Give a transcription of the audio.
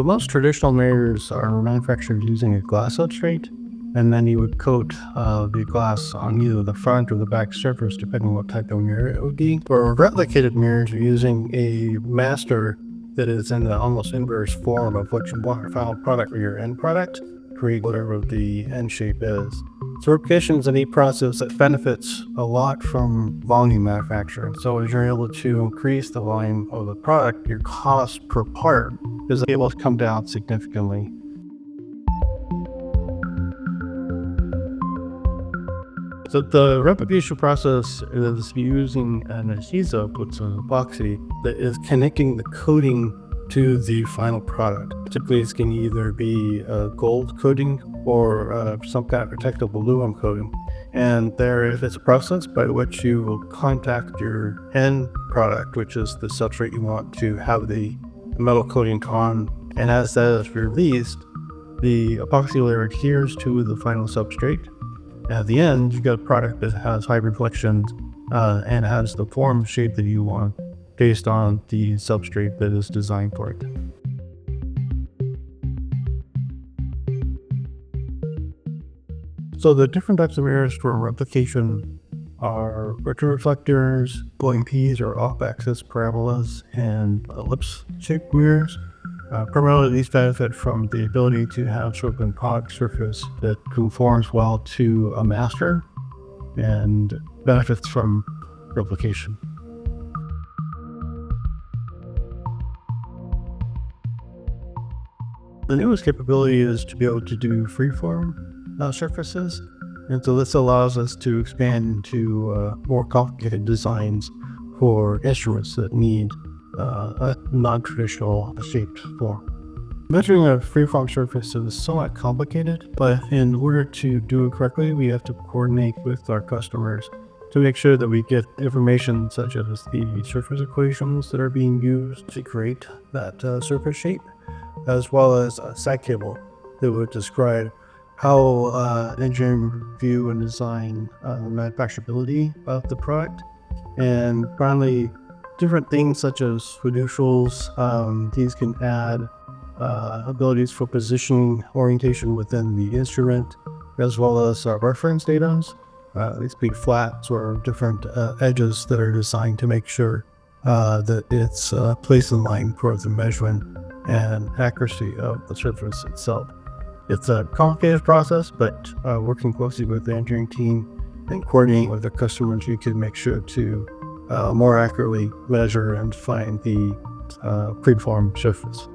But most traditional mirrors are manufactured using a glass substrate, and then you would coat the glass on either the front or the back surface, depending on what type of mirror it would be. For replicated mirrors, you're using a master that is in the almost inverse form of what you want your final product or your end product, create whatever the end shape is. So replication is a neat process that benefits a lot from volume manufacturing. So as you're able to increase the volume of the product, your cost per part is able to come down significantly. So the replication process is using an adhesive, which is an epoxy, that is connecting the coating to the final product. Typically, it's going to either be a gold coating or some kind of protective aluminum coating. And it's a process by which you will contact your end product, which is the substrate you want to have the metal coating on. And as that is released, the epoxy layer adheres to the final substrate. At the end, you get a product that has high reflections and has the form shape that you want based on the substrate that is designed for it. So the different types of mirrors for replication are retroreflectors, OMPs or off-axis parabolas, and ellipse-shaped mirrors. Primarily, these benefit from the ability to have sort of an product surface that conforms well to a master and benefits from replication. The newest capability is to be able to do freeform surfaces, and so this allows us to expand into more complicated designs for instruments that need a non-traditional shaped form. Measuring a freeform surface is somewhat complicated, but in order to do it correctly, we have to coordinate with our customers to make sure that we get information such as the surface equations that are being used to create that surface shape, as well as a side cable that would describe how engineering view and design manufacturability of the product. And finally, different things such as fiducials. These can add abilities for positioning orientation within the instrument, as well as reference data. These be flats or different edges that are designed to make sure that it's placed in line for the measurement and accuracy of the surface itself. It's a complicated process, but working closely with the engineering team and coordinating with the customers, you can make sure to more accurately measure and find the preformed surface.